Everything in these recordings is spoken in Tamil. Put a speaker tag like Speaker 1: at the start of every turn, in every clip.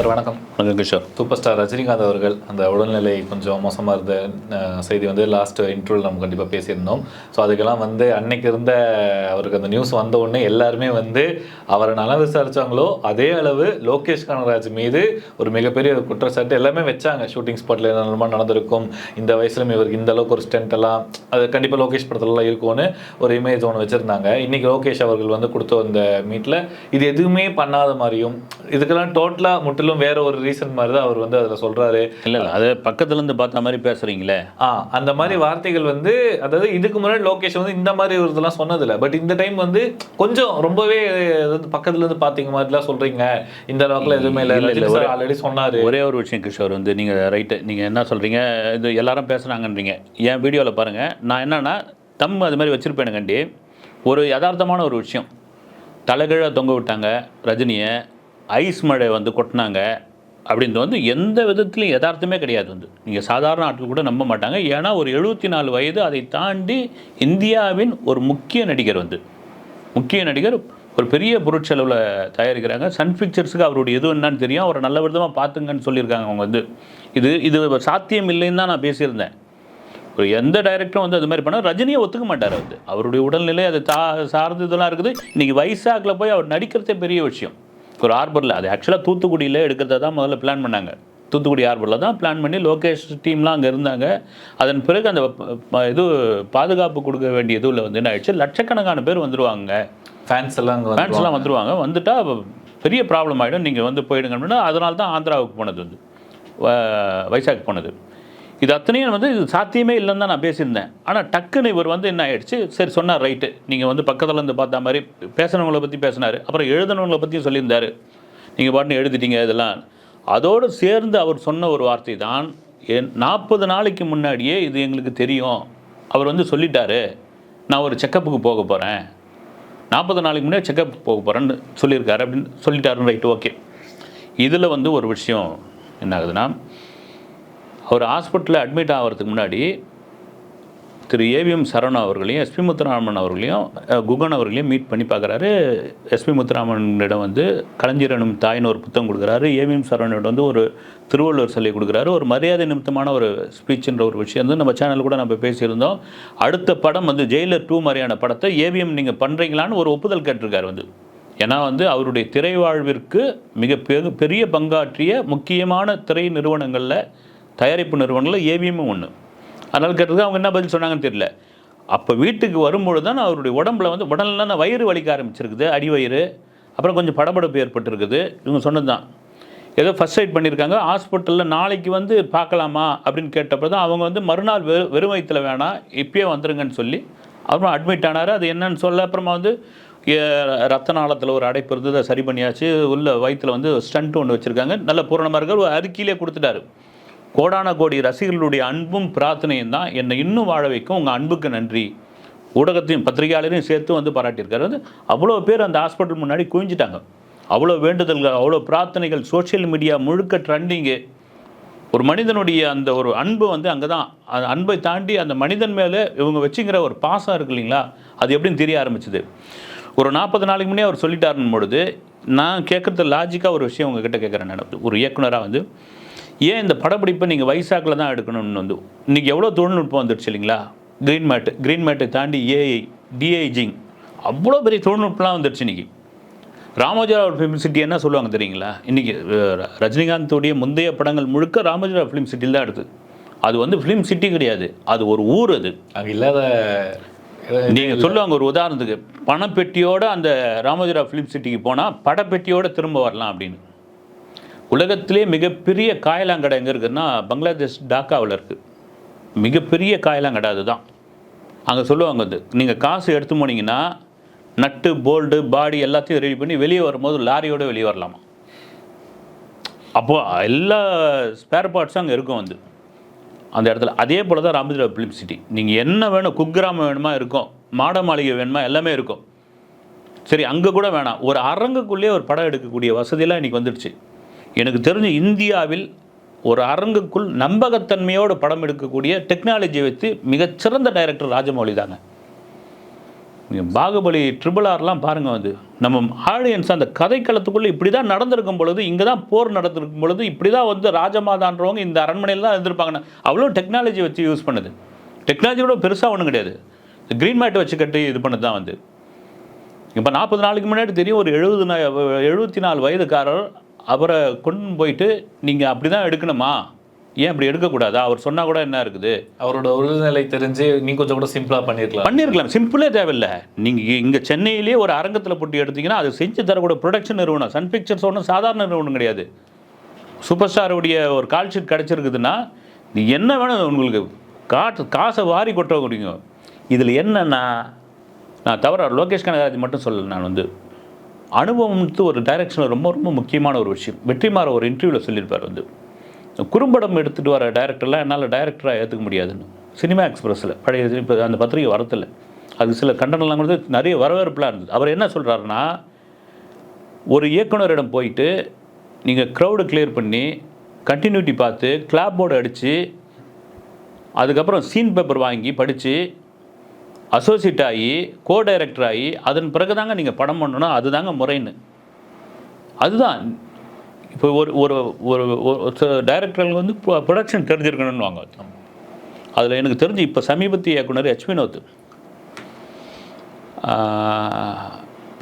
Speaker 1: சார் வணக்கம்.
Speaker 2: வணக்கம் கிஷோர்.
Speaker 1: சூப்பர் ஸ்டார் ரஜினிகாந்த் அவர்கள் அந்த உடல்நிலை கொஞ்சம் மோசமாக இருந்த செய்தி வந்து லாஸ்ட் இன்டர்வியூவில் நம்ம கண்டிப்பாக பேசியிருந்தோம். ஸோ அதுக்கெல்லாம் வந்து அன்னைக்கு இருந்த அவருக்கு அந்த நியூஸ் வந்த உடனே எல்லாருமே வந்து அவரை நல்லா விசாரித்தாங்களோ அதே அளவு லோகேஷ் கனகராஜ் மீது ஒரு மிகப்பெரிய குற்றச்சாட்டு எல்லாமே வச்சாங்க. ஷூட்டிங் ஸ்பாட்டில் என்ன நடந்திருக்கும், இந்த வயசுலையும் இவருக்கு இந்த அளவுக்கு ஒரு ஸ்டென்ட் எல்லாம் அது கண்டிப்பாக லோகேஷ் படத்துலலாம் இருக்கும்னு ஒரு இமேஜ் ஒன்று வச்சுருந்தாங்க. இன்றைக்கி லோகேஷ் அவர்கள் வந்து கொடுத்த அந்த மீட்டில் இது எதுவுமே பண்ணாத மாதிரியும் இதுக்கெல்லாம் டோட்டலாக முற்றிலும் வேற ஒரு ரீசன் மாதிரி தான் அவர் வந்து அதில் சொல்கிறாரு.
Speaker 2: இல்லை அது பக்கத்துலேருந்து பார்த்த மாதிரி பேசுகிறீங்களே,
Speaker 1: அந்த மாதிரி வார்த்தைகள் வந்து அதாவது இதுக்கு முன்னாடி லோகேஷ் வந்து இந்த மாதிரி ஒரு இதெல்லாம் சொன்னதில்லை. பட் இந்த டைம் வந்து கொஞ்சம் ரொம்பவே பக்கத்துலேருந்து பார்த்தீங்க மாதிரிலாம் சொல்கிறீங்க. இந்த அளவுக்குலாம் எதுவுமே இல்லை, ஆல்ரெடி சொன்னார்.
Speaker 2: ஒரே ஒரு விஷயம் கிஷோர், வந்து நீங்கள் ரைட்டு, நீங்கள் என்ன சொல்கிறீங்க, இது எல்லாரும் பேசுகிறாங்கன்றீங்க. என் வீடியோவில் பாருங்கள், நான் என்னன்னா அது மாதிரி வச்சுருப்பேனுங்கண்டி ஒரு யதார்த்தமான ஒரு விஷயம். தலைகீழ தொங்க விட்டாங்க ரஜினியை, ஐஸ் மழை வந்து கொட்டினாங்க அப்படின்றது வந்து எந்த விதத்துலையும் யதார்த்தமே கிடையாது. வந்து நீங்கள் சாதாரண ஆட்கள் கூட நம்ப மாட்டாங்க. ஏன்னா ஒரு 74 வயது, அதை தாண்டி இந்தியாவின் ஒரு முக்கிய நடிகர் ஒரு பெரிய பொருட்செலவில் தயாரிக்கிறாங்க. சன் பிக்சர்ஸுக்கு அவருடைய எது என்னன்னு தெரியும், அவரை நல்ல விதமாக பார்த்துங்கன்னு சொல்லியிருக்காங்க. அவங்க வந்து இது சாத்தியம் இல்லைன்னு தான் நான் பேசியிருந்தேன். ஒரு எந்த டைரக்டரும் வந்து அது மாதிரி பண்ணால் ரஜினியை ஒத்துக்க மாட்டார். வந்து அவருடைய உடல்நிலை அது சார்ந்து இதெல்லாம் இருக்குது. இன்றைக்கி வைசாக்கில் போய் அவர் நடிக்கிறதே பெரிய விஷயம். ஒரு ஹார்பரில், அது ஆக்சுவலாக தூத்துக்குடியில் எடுக்கிறத தான் முதல்ல பிளான் பண்ணாங்க. தூத்துக்குடி ஹார்பரில் தான் பிளான் பண்ணி லோகேஷ் டீம்லாம் அங்கே இருந்தாங்க. அதன் பிறகு அந்த இது பாதுகாப்பு கொடுக்க வேண்டிய இதில் வந்து என்ன ஆயிடுச்சு, லட்சக்கணக்கான பேர் வந்துடுவாங்க, ஃபேன்ஸ் எல்லாம் வந்துடுவாங்க. வந்துட்டால் பெரிய ப்ராப்ளம் ஆகிடும், நீங்கள் வந்து போயிடுங்க அப்படின்னா. அதனால தான் ஆந்திராவுக்கு போனது, வந்து வைசாக் போனது. இது அத்தனையும் வந்து இது சாத்தியமே இல்லைன்னு தான் நான் பேசியிருந்தேன். ஆனால் டக்குன்னு இவர் வந்து என்ன ஆகிடுச்சு, சரி சொன்னார், ரைட்டு, நீங்கள் வந்து பக்கத்தில் இருந்து பார்த்தா மாதிரி பேசுனவங்களை பற்றி பேசினார். அப்புறம் எழுதுனவங்களை பற்றியும் சொல்லியிருந்தார். நீங்கள் பாட்டுன்னு எழுதிட்டீங்க இதெல்லாம். அதோடு சேர்ந்து அவர் சொன்ன ஒரு வார்த்தை தான், 40 நாளைக்கு முன்னாடியே இது எங்களுக்கு தெரியும், அவர் வந்து சொல்லிட்டாரு, நான் ஒரு செக்கப்புக்கு போக போகிறேன், 40 நாளைக்கு முன்னாடி செக்கப் போக போகிறேன்னு சொல்லியிருக்காரு அப்படின்னு சொல்லிட்டாருன்னு. Right, okay. இதில் வந்து ஒரு விஷயம் என்ன ஆகுதுன்னா, அவர் ஹாஸ்பிட்டலில் அட்மிட் ஆகிறதுக்கு முன்னாடி திரு ஏவிஎம் சரவணா அவர்களையும் எஸ்பி முத்துராமன் அவர்களையும் குகன் அவர்களையும் மீட் பண்ணி பார்க்குறாரு. எஸ்பி முத்துராமனிடம் வந்து கலைஞர் எனும் தாயின்னு ஒரு புத்தகம் கொடுக்குறாரு. ஏவிஎம் சரவணனிடம் வந்து ஒரு திருவள்ளுவர் சிலை கொடுக்குறாரு. ஒரு மரியாதை நிமித்தமான ஒரு ஸ்பீச்சுன்ற ஒரு விஷயம் வந்து நம்ம சேனல் கூட நம்ம பேசியிருந்தோம். அடுத்த படம் வந்து ஜெயிலர் 2 மாதிரியான படத்தை ஏவிஎம் நீங்கள் பண்ணுறீங்களான்னு ஒரு ஒப்புதல் கேட்டிருக்காரு. வந்து ஏன்னா வந்து அவருடைய திரை வாழ்விற்கு மிக பெரிய பங்காற்றிய முக்கியமான திரை நிறுவனங்களில், தயாரிப்பு நிறுவனங்களில் ஏவிஎம்மும் ஒன்று. அதனால் கேட்டதுக்கு அவங்க என்ன பதில் சொன்னாங்கன்னு தெரியல. அப்போ வீட்டுக்கு வரும்பொழுது தான் அவருடைய உடம்புல வந்து உடனே வயிறு வலிக்க ஆரம்பிச்சிருக்குது, அடிவயிறு, அப்புறம் கொஞ்சம் படபடப்பு ஏற்பட்டுருக்குது. இவங்க சொன்னது தான். ஏதோ ஃபர்ஸ்ட் எய்ட் பண்ணியிருக்காங்க. ஹாஸ்பிட்டலில் நாளைக்கு வந்து பார்க்கலாமா அப்படின்னு கேட்டப்போ தான் அவங்க வந்து மறுநாள் வெறும் வயிற்றில் வேணாம், இப்பயே வந்துருங்கன்னு சொல்லி அப்புறம் அட்மிட் ஆனார். அது என்னன்னு சொல்ல அப்புறமா வந்து ரத்த நாளத்தில் ஒரு அடைப்பு இருந்தது, அதை சரி பண்ணியாச்சு. உள்ள வயிற்றில் வந்து ஸ்டண்ட் ஒன்று வச்சுருக்காங்க. நல்ல பூரணமாக இருக்க ஒரு அறிக்கையிலே கொடுத்துட்டாரு. கோடான கோடி ரசிகர்களுடைய அன்பும் பிரார்த்தனையும் தான் என்னை இன்னும் வாழ வைக்கும், உங்கள் அன்புக்கு நன்றி. ஊடகத்தையும் பத்திரிகையாளரையும் சேர்த்து வந்து பாராட்டியிருக்காரு. வந்து அவ்வளோ பேர் அந்த ஹாஸ்பிட்டல் முன்னாடி குவிஞ்சிட்டாங்க. அவ்வளோ வேண்டுதல்கள், அவ்வளோ பிரார்த்தனைகள், சோஷியல் மீடியா முழுக்க ட்ரெண்டிங்கு. ஒரு மனிதனுடைய அந்த ஒரு அன்பு வந்து அங்கே தான், அந்த அன்பை தாண்டி அந்த மனிதன் மேலே இவங்க வச்சுங்கிற ஒரு பாசம் இருக்கு இல்லைங்களா, அது எப்படின்னு தெரிய ஆரம்பிச்சுது. ஒரு 40 நாளைக்கு முன்னே அவர் சொல்லிட்டாருன்னு பொழுது நான் கேட்குறது லாஜிக்காக ஒரு விஷயம் உங்ககிட்ட கேட்குறேன். நான் ஒரு இயக்குனராக வந்து ஏன் இந்த படப்பிடிப்பை நீங்கள் வைசாக்கில் தான் எடுக்கணும்னு வந்து இன்றைக்கி எவ்வளோ தொழில்நுட்பம் வந்துடுச்சு இல்லைங்களா. க்ரீன் மேட்டை தாண்டி ஏஐ, டிஐஜிங், அவ்வளோ பெரிய தொழில்நுட்பம்லாம் வந்துடுச்சு. இன்றைக்கி ராமோஜிராவ் ஃபிலிம் சிட்டி என்ன சொல்லுவாங்க தெரியுங்களா, இன்றைக்கி ரஜினிகாந்தோடைய முந்தைய படங்கள் முழுக்க ராமோஜிராவ் ஃபிலிம் சிட்டியில் தான் எடுத்து. அது வந்து ஃபிலிம் சிட்டி கிடையாது, அது ஒரு ஊர். அது
Speaker 1: அங்கே இல்லாத
Speaker 2: நீங்கள் சொல்லுவாங்க. ஒரு உதாரணத்துக்கு, பணப்பெட்டியோடு அந்த ராமோஜிராவ் ஃபிலிம் சிட்டிக்கு போனால் படப்பெட்டியோடு திரும்ப வரலாம் அப்படின்னு. உலகத்திலே மிகப்பெரிய காயலாங்கடை எங்கே இருக்குதுன்னா பங்களாதேஷ் டாக்காவில் இருக்குது. மிகப்பெரிய காயலாங்கடை அதுதான். அங்கே சொல்லுவாங்க, அது நீங்கள் காசு எடுத்து போனீங்கன்னா நட்டு போல்டு பாடி எல்லாத்தையும் ரெடி பண்ணி வெளியே வரும்போது லாரியோடு வெளியே வரலாமா. அப்போது எல்லா ஸ்பேர் பார்ட்ஸும் அங்கே இருக்கும் வந்து அந்த இடத்துல. அதே போல் தான் ராமோஜிராவ் ஃபிலிம் சிட்டி. நீங்கள் என்ன வேணும், குக்கிராமம் வேணுமா இருக்கும், மாட மாளிகை வேணுமா, எல்லாமே இருக்கும். சரி, அங்கே கூட வேணாம், ஒரு அரங்குக்குள்ளேயே ஒரு படம் எடுக்கக்கூடிய வசதியெல்லாம் இன்றைக்கி வந்துடுச்சு. எனக்கு தெரிஞ்ச இந்தியாவில் ஒரு அரங்குக்குள் நம்பகத்தன்மையோடு படம் எடுக்கக்கூடிய டெக்னாலஜியை வைத்து மிகச்சிறந்த டைரக்டர் ராஜமௌலி தாங்க. பாகுபலி RRRலாம் பாருங்கள் வந்து நம்ம ஆடியன்ஸ் அந்த கதைக்களத்துக்குள்ளே இப்படி தான் நடந்திருக்கும் பொழுது, இங்கே தான் போர் நடந்திருக்கும் பொழுது, இப்படி தான் வந்து ராஜமாதான்றவங்க இந்த அரண்மனையில் தான் இருந்திருப்பாங்கன்னு அவ்வளோ டெக்னாலஜி வச்சு யூஸ் பண்ணுது. டெக்னாலஜியோட பெருசாக ஒன்றும் கிடையாது. க்ரீன் மேட் வச்சு கட்டி இது பண்ணது தான் வந்து. இப்போ 40 நாளுக்கு முன்னாடி தெரியும் ஒரு 74 வயதுக்காரர் அவரை கொண்டு போயிட்டு நீங்கள் அப்படி தான் எடுக்கணுமா, ஏன் அப்படி எடுக்கக்கூடாதா, அவர் சொன்னால் கூட என்ன இருக்குது,
Speaker 1: அவரோட உறுதிநிலை தெரிஞ்சு நீ கொஞ்சம் கூட சிம்பிளாக பண்ணியிருக்கலாம்.
Speaker 2: சிம்பிளே தேவையில்லை. நீங்கள் இங்கே சென்னையிலேயே ஒரு அரங்கத்தில் போட்டு எடுத்தீங்கன்னா அது செஞ்சு தரக்கூடிய ப்ரொடக்ஷன் நிறுவனம் சன் பிக்சர்ஸ் ஒன்றும் சாதாரண நிறுவனம் கிடையாது. சூப்பர் ஸ்டாருடைய ஒரு கால் ஷீட் கிடச்சிருக்குதுன்னா நீ என்ன வேணும் உங்களுக்கு காசை வாரி கொட்ட முடியும். இதில் என்னன்னா, நான் தவிர லோகேஷ் கனகராஜ் மட்டும் சொல்லலை, நான் வந்து அனுபவம்ட்டு ஒரு டைரக்ஷனில் ரொம்ப ரொம்ப முக்கியமான ஒரு விஷயம். வெற்றிமாற ஒரு இன்டர்வியூவில் சொல்லியிருப்பார் வந்து, குறும்படம் எடுத்துகிட்டு வர டைரக்டர்லாம் என்னால் டைரக்டராக ஏற்றுக்க முடியாதுன்னு. சினிமா எக்ஸ்பிரஸில் பழைய இப்போ அந்த பத்திரிகை வரதில்லை, அது சில கண்டனம்லாம் வந்து நிறைய வரவேற்புலாம் இருந்தது. அவர் என்ன சொல்கிறாருன்னா, ஒரு இயக்குனரிடம் போயிட்டு நீங்கள் க்ரௌடு கிளியர் பண்ணி கண்டினியூட்டி பார்த்து கிளாப் போர்டு அடித்து அதுக்கப்புறம் சீன் பேப்பர் வாங்கி படித்து அசோசியேட் ஆகி கோ டைரக்டர் ஆகி அதன் பிறகு தாங்க நீங்கள் படம் பண்ணணும்னா அதுதாங்க முறைன்னு. அதுதான் இப்போ ஒரு டைரக்டர்கள் வந்து ப்ரொடக்ஷன் தெரிஞ்சிருக்கணும்னு வாங்க. அதில் எனக்கு தெரிஞ்சு இப்போ சமீபத்திய இயக்குனர் H. வினோத்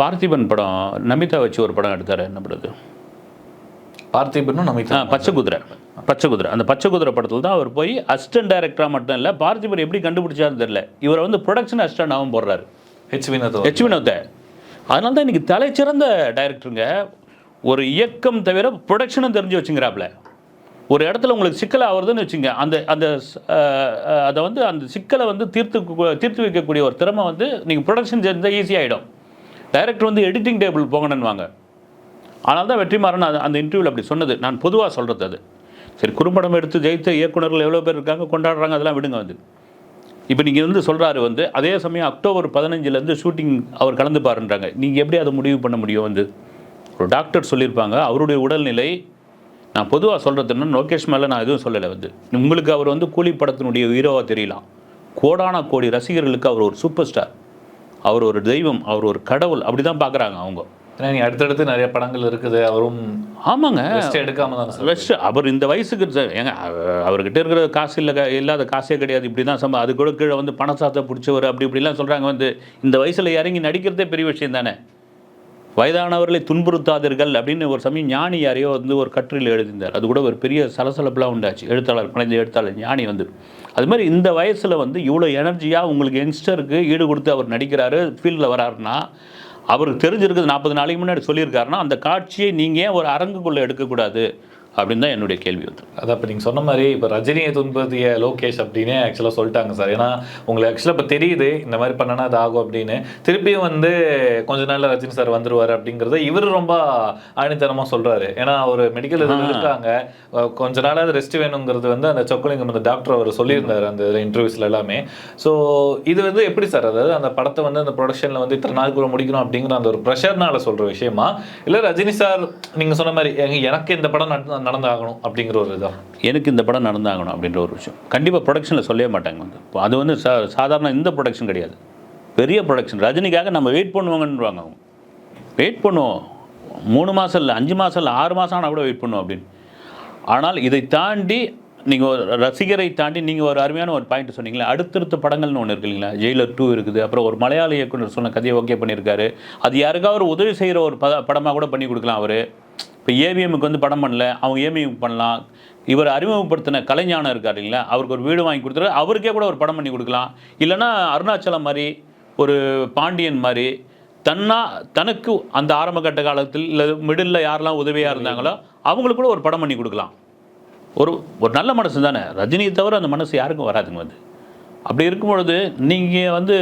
Speaker 2: பார்த்திபன் படம் நமிதா வச்சு ஒரு படம் எடுத்தார். என்ன படுது
Speaker 1: பார்த்திபனும் நமிதா,
Speaker 2: பச்சை குதிரை. அந்த பச்சை குதிரை படத்தில் தான் அவர் போய் அசிஸ்டன்ட் டைரக்டராக மட்டும் இல்லை, பார்த்திபன் எப்படி கண்டுபிடிச்சாருன்னு தெரியல, இவரை வந்து ப்ரொடக்ஷன் அசிஸ்டண்டாகவும் போடுறாரு
Speaker 1: H. வினோத்தை.
Speaker 2: அதனால தான் இன்றைக்கி தலைச்சிறந்த டைரக்டருங்க. ஒரு இயக்கம் தவிர ப்ரொடக்ஷனும் தெரிஞ்சு வச்சுங்கிறாப்புல. ஒரு இடத்துல உங்களுக்கு சிக்கலை ஆகுறதுன்னு வச்சுங்க, அதை வந்து அந்த சிக்கலை வந்து தீர்த்து வைக்கக்கூடிய ஒரு திறமை வந்து நீங்கள் ப்ரொடக்ஷன் தெரிஞ்சால் ஈஸியாகிடும். டைரக்டர் வந்து எடிட்டிங் டேபிள் போகணுன்னுவாங்க. ஆனால் தான் வெற்றிமாறன் அந்த இன்டர்வியூவில் அப்படி சொன்னது. நான் பொதுவாக சொல்கிறது அது. சரி, குறும்படம் எடுத்து ஜெயித்த இயக்குனர்கள் எவ்வளோ பேர் இருக்காங்க, கொண்டாடுறாங்க, அதெல்லாம் விடுங்க வந்து. இப்போ நீங்கள் வந்து சொல்கிறாரு வந்து அதே சமயம் அக்டோபர் 15 ஷூட்டிங் அவர் கலந்துப்பாருன்றாங்க. நீங்கள் எப்படி அதை முடிவு பண்ண முடியும் வந்து? ஒரு டாக்டர் சொல்லியிருப்பாங்க அவருடைய உடல்நிலை. நான் பொதுவாக சொல்கிறதுன்னா லோகேஷ் மேலே நான் எதுவும் சொல்லலை வந்து. உங்களுக்கு அவர் வந்து கூலி படத்தினுடைய ஹீரோவாக தெரியலாம், கோடான கோடி ரசிகர்களுக்கு அவர் ஒரு சூப்பர் ஸ்டார், அவர் ஒரு தெய்வம், அவர் ஒரு கடவுள், அப்படி தான் பார்க்குறாங்க அவங்க.
Speaker 1: ஏன்னா நீ அடுத்தடுத்து நிறைய படங்கள் இருக்குது, அவரும்
Speaker 2: ஆமாங்க
Speaker 1: எடுக்காம தான்
Speaker 2: ரெஸ்ட். அவர் இந்த வயசுக்கு ஏங்க அவர்கிட்ட இருக்கிற காசு இல்லாத காசே கிடையாது, இப்படி தான் அது கூட கீழே வந்து பணசாத்தை பிடிச்சவர் அப்படி இப்படிலாம் சொல்கிறாங்க வந்து. இந்த வயசில் இறங்கி நடிக்கிறதே பெரிய விஷயம் தானே. வயதானவர்களை துன்புறுத்தாதீர்கள் அப்படின்னு ஒரு சமயம் ஞானி யாரையோ வந்து ஒரு கட்டுரையில் எழுதியிருந்தார். அது கூட ஒரு பெரிய சலசலப்புலாம் உண்டாச்சு. எழுத்தாளர் ஞானி வந்து அது மாதிரி இந்த வயசில் வந்து இவ்வளோ எனர்ஜியாக உங்களுக்கு யங்ஸ்டருக்கு ஈடு கொடுத்து அவர் நடிக்கிறாரு, ஃபீல்டில் வராருன்னா, அவருக்கு தெரிஞ்சிருக்குது 40 நாளைக்கு முன்னாடி சொல்லியிருக்காருன்னா, அந்த காட்சியை நீங்கள் ஏன் ஒரு அரங்குக்குள்ளே எடுக்கக்கூடாது அப்படின்னு தான் என்னுடைய கேள்வி வந்து.
Speaker 1: அது அப்போ நீங்கள் சொன்ன மாதிரி இப்போ ரஜினியை துன்பதிய லோகேஷ் அப்படின்னு ஆக்சுவலாக சொல்லிட்டாங்க சார். ஏன்னா உங்களுக்கு ஆக்சுவலாக இப்போ தெரியுது இந்த மாதிரி பண்ணனா அது ஆகும் அப்படின்னு. திருப்பியும் வந்து கொஞ்ச நாளில் ரஜினி சார் வந்துருவார் அப்படிங்கிறத இவர் ரொம்ப ஆணித்தனமாக சொல்கிறாரு. ஏன்னா ஒரு மெடிக்கல் இதில் இருக்காங்க, கொஞ்ச நாளாவது ரெஸ்ட் வேணுங்கிறது வந்து அந்த சொக்கலிங்கம் அந்த டாக்டர் அவர் சொல்லியிருந்தார் அந்த இன்டர்வியூஸில் எல்லாமே. ஸோ இது வந்து எப்படி சார், அதாவது அந்த படத்தை வந்து அந்த ப்ரொடக்ஷனில் வந்து இத்தனை நாளுக்குள்ள முடிக்கணும் அப்படிங்கிற அந்த ஒரு ப்ரெஷர்னால சொல்கிற விஷயமா, இல்லை ரஜினி சார் நீங்கள் சொன்ன மாதிரி எனக்கு இந்த படம் நடந்தாகணும் அப்படிங்கிற ஒரு இதான்,
Speaker 2: எனக்கு இந்த படம் நடந்தாகணும் அப்படின்ற ஒரு விஷயம் கண்டிப்பாக ப்ரொடக்ஷனில் சொல்லவே மாட்டாங்க வந்து. அது வந்து சாதாரண இந்த ப்ரொடக்ஷன் கிடையாது, பெரிய ப்ரொடக்ஷன். ரஜினிக்காக நம்ம வெயிட் பண்ணுவாங்கன்றாங்க. அவங்க வெயிட் பண்ணுவோம் 3 மாதம் இல்லை, 5 மாதம் இல்லை, 6 மாதம் ஆனால் கூட வெயிட் பண்ணுவோம் அப்படின்னு. ஆனால் இதை தாண்டி நீங்கள் ஒரு ரசிகரை தாண்டி நீங்கள் ஒரு அருமையான ஒரு பாயிண்ட் சொன்னீங்களா, அடுத்தடுத்த படங்கள்னு ஒன்று இருக்கு இல்லைங்களா. ஜெயிலர் 2 இருக்குது, அப்புறம் ஒரு மலையாள இயக்குனர் சொன்ன கதையை ஓகே பண்ணியிருக்காரு. அது யாருக்காவது ஒரு உதவி செய்கிற ஒரு படமாக கூட பண்ணி கொடுக்கலாம் அவர். இப்போ ஏவிஎம்முக்கு வந்து படம் பண்ணல, அவங்க ஏவிஎம்க்கு பண்ணலாம். இவர் அறிமுகப்படுத்தின கலைஞானம் இருக்கார் இல்லைங்களா, அவருக்கு ஒரு வீடு வாங்கி கொடுத்துரு, அவருக்கே கூட ஒரு படம் பண்ணி கொடுக்கலாம். இல்லைனா அருணாச்சலம் மாதிரி, ஒரு பாண்டியன் மாதிரி தனக்கு அந்த ஆரம்பகட்ட காலத்தில் இல்லை மிடில் யாரெல்லாம் உதவியாக இருந்தாங்களோ அவங்களுக்கு கூட ஒரு படம் பண்ணி கொடுக்கலாம். ஒரு நல்ல மனசு தானே. ரஜினியை தவிர அந்த மனசு யாருக்கும் வராதுங்க வந்து. அப்படி இருக்கும் பொழுது நீங்கள் வந்து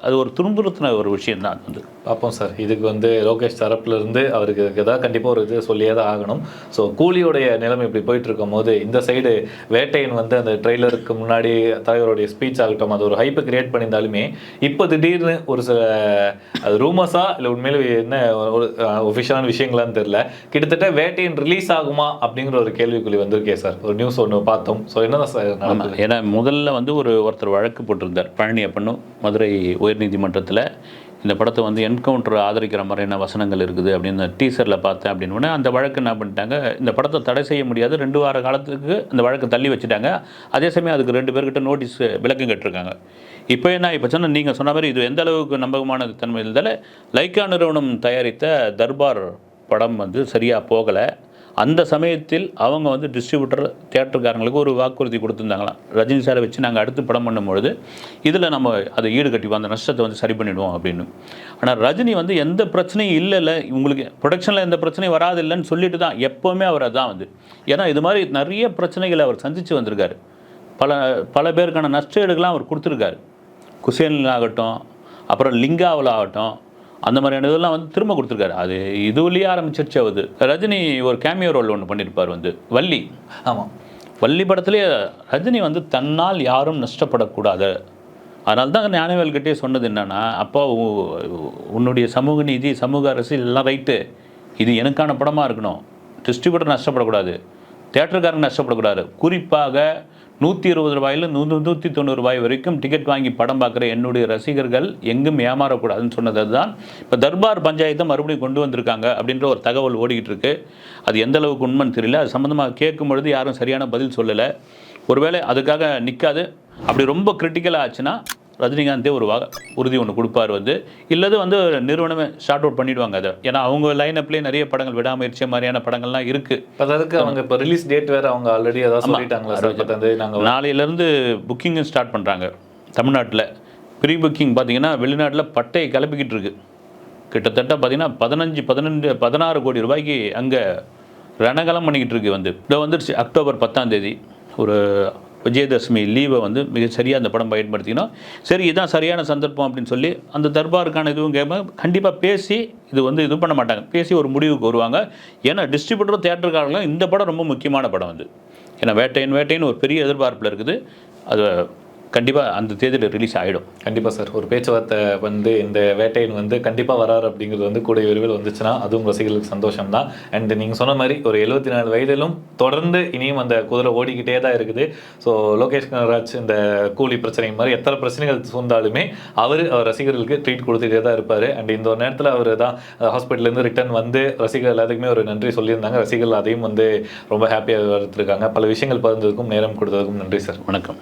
Speaker 2: அது ஒரு துன்புறுத்தின ஒரு விஷயந்தான் அது வந்து.
Speaker 1: பார்ப்போம் சார், இதுக்கு வந்து லோகேஷ் தரப்புலேருந்து அவருக்கு ஏதாவது கண்டிப்பாக ஒரு இது சொல்லியே தான் ஆகணும். ஸோ கூலியோடைய நிலைமை இப்படி போயிட்டு இருக்கும் போது இந்த சைடு வேட்டையன் வந்து அந்த ட்ரெய்லருக்கு முன்னாடி தலைவருடைய ஸ்பீச் ஆகட்டும், அது ஒரு ஹைப்பை கிரியேட் பண்ணியிருந்தாலுமே இப்போ திடீர்னு ஒரு சில அது ரூமர்ஸா இல்லை உண்மையிலே என்ன ஒரு ஒஃபிஷியலான விஷயங்களான்னு தெரியல, கிட்டத்தட்ட வேட்டையன் ரிலீஸ் ஆகுமா அப்படிங்கிற ஒரு கேள்விக்குறி வந்திருக்கே சார். ஒரு நியூஸ் ஒன்று பார்த்தோம். ஸோ என்னதான் சார்,
Speaker 2: ஏன்னா முதல்ல வந்து ஒருத்தர் ஒருத்தர் வழக்கு போட்டிருந்தார், பழனி அப்பனும், மதுரை உயர்நீதிமன்றத்தில். இந்த படத்தை வந்து என்கவுண்டர் ஆதரிக்கிற மாதிரியான வசனங்கள் இருக்குது அப்படின்னு டீசரில் பார்த்தேன் அப்படின்னு. அந்த வழக்கு என்ன பண்ணிட்டாங்க, இந்த படத்தை தடை செய்ய முடியாது, 2 வார காலத்துக்கு இந்த வழக்கு தள்ளி வச்சுட்டாங்க. அதே சமயம் அதுக்கு 2 பேர்கிட்ட நோட்டீஸ் விளக்கம் கேட்டிருக்காங்க. இப்போ என்ன இப்போ சொன்ன நீங்கள் சொன்ன மாதிரி இது எந்த அளவுக்கு நம்பகமான தன்மை இருந்தால், லைக்கா நிறுவனம் தயாரித்த தர்பார் படம் வந்து சரியாக போகலை. அந்த சமயத்தில் அவங்க வந்து டிஸ்ட்ரிபியூட்டர் தியேட்டருக்காரங்களுக்கு ஒரு வாக்குறுதி கொடுத்துருந்தாங்களாம், ரஜினி சாரை வச்சு நாங்கள் அடுத்து படம் பண்ணும்பொழுது இதில் நம்ம அதை ஈடு கட்டிப்போம், அந்த நஷ்டத்தை வந்து சரி பண்ணிவிடுவோம் அப்படின்னு. ஆனால் ரஜினி வந்து எந்த பிரச்சனையும் இல்லை, உங்களுக்கு ப்ரொடக்ஷனில் எந்த பிரச்சனையும் வராது இல்லைன்னு சொல்லிட்டு தான் எப்போவுமே அவர் அதான் வந்து. ஏன்னா இது மாதிரி நிறைய பிரச்சனைகளை அவர் சந்தித்து வந்திருக்காரு. பல பேருக்கான நஷ்டஈடுகள்லாம் அவர் கொடுத்துருக்காரு. குசேனில் ஆகட்டும், அப்புறம் லிங்காவில் ஆகட்டும், அந்த மாதிரியான இதெல்லாம் வந்து திரும்ப கொடுத்துருக்காரு. அது இதுலேயே ஆரம்பிச்சிருச்சு. அது ரஜினி ஒரு கேமியோ ரோல் ஒன்று பண்ணியிருப்பார் வந்து வள்ளி.
Speaker 1: ஆமாம்,
Speaker 2: வள்ளி படத்துலேயே ரஜினி வந்து தன்னால் யாரும் நஷ்டப்படக்கூடாது. அதனால தான் ஞானவேல்கிட்டே சொன்னது என்னென்னா, அப்போ உன்னுடைய சமூக நீதி, சமூக அரசியல் எல்லாம் ரைட்டு, இது எனக்கான படமாக இருக்கணும், டிஸ்ட்ரிபியூட்டர் நஷ்டப்படக்கூடாது, தேட்டருக்காரங்க நஷ்டப்படக்கூடாது. குறிப்பாக 120 ரூபாயிலிருந்து 190 ரூபாய் வரைக்கும் டிக்கெட் வாங்கி படம் பார்க்குற என்னுடைய ரசிகர்கள் எங்கும் ஏமாறக்கூடாதுன்னு சொன்னது தான். இப்போ தர்பார் பஞ்சாயத்தை மறுபடியும் கொண்டு வந்திருக்காங்க அப்படின்ற ஒரு தகவல் ஓடிக்கிட்டு இருக்கு. அது எந்த அளவுக்கு உண்மைன்னு தெரியல. அது சம்மந்தமாக கேட்கும் பொழுது யாரும் சரியான பதில் சொல்லலை. ஒருவேளை அதுக்காக நிற்காது, அப்படி ரொம்ப கிரிட்டிக்கலாக ஆச்சுன்னா ரஜினிகாந்தே ஒரு உறுதி ஒன்று கொடுப்பார் வந்து. இல்லது வந்து நிறுவனமே ஷார்ட் அவுட் பண்ணிவிடுவாங்க அதை. ஏன்னா அவங்க லைனப்லேயே நிறைய படங்கள், விடாமுயற்சி மாதிரியான படங்கள்லாம் இருக்குது.
Speaker 1: அதுக்கு அவங்க இப்போ ரிலீஸ் டேட் வேறு அவங்க ஆல்ரெடி ஏதாவது சொல்லிட்டாங்களா? நாங்கள்
Speaker 2: நாளையிலேருந்து புக்கிங்கும் ஸ்டார்ட் பண்ணுறாங்க தமிழ்நாட்டில். ப்ரீ புக்கிங் பார்த்திங்கன்னா வெளிநாட்டில் பட்டையை கிளப்பிக்கிட்டு இருக்குது. கிட்டத்தட்ட பார்த்திங்கன்னா 16 கோடி ரூபாய்க்கு அங்கே ரணகலம் பண்ணிக்கிட்டு இருக்கு வந்து. இதை வந்துடுச்சு அக்டோபர் 10ஆம் தேதி. ஒரு விஜயதசமி லீவை வந்து மிக சரியாக அந்த படம் பயன்படுத்திக்கணும். சரி, இதுதான் சரியான சந்தர்ப்பம் அப்படின்னு சொல்லி அந்த தர்பாருக்கான இதுவும் கேட்பாங்க. கண்டிப்பாக பேசி இது பண்ண மாட்டாங்க, பேசி ஒரு முடிவுக்கு வருவாங்க. ஏன்னா டிஸ்ட்ரிபியூட்டரும் தியேட்டருக்காரங்களும் இந்த படம் ரொம்ப முக்கியமான படம் வந்து. ஏன்னா வேட்டைன்னு ஒரு பெரிய எதிர்பார்ப்பில் இருக்குது. அது கண்டிப்பாக அந்த தேதியில் ரிலீஸ் ஆகிடும்.
Speaker 1: கண்டிப்பாக சார், ஒரு பேச்சுவார்த்தை வந்து இந்த வேட்டையின் வந்து கண்டிப்பாக வராரு அப்படிங்கிறது வந்து கூடிய விரைவில் வந்துச்சுன்னா அதுவும் ரசிகர்களுக்கு சந்தோஷம் தான். அண்ட் நீங்கள் சொன்ன மாதிரி ஒரு 74 வயதிலும் தொடர்ந்து இனியும் அந்த குதிரை ஓடிக்கிட்டே தான் இருக்குது. ஸோ லோகேஷ் கனகராஜ் இந்த கூலி பிரச்சனை மாதிரி எத்தனை பிரச்சனைகள் சூழ்ந்தாலுமே அவர் ரசிகர்களுக்கு ட்ரீட் கொடுத்துட்டே தான் இருப்பார். அண்ட் இந்த ஒரு நேரத்தில் அவர் தான் ஹாஸ்பிட்டல்லேருந்து ரிட்டர்ன் வந்து ரசிகர்கள் எல்லாத்துக்குமே ஒரு நன்றி சொல்லியிருந்தாங்க. ரசிகர்கள் அதையும் வந்து ரொம்ப ஹாப்பியாக இருந்திருக்காங்க. பல விஷயங்கள் பகிர்ந்ததுக்கும் நேரம் கொடுத்ததுக்கும் நன்றி சார்.
Speaker 2: வணக்கம்.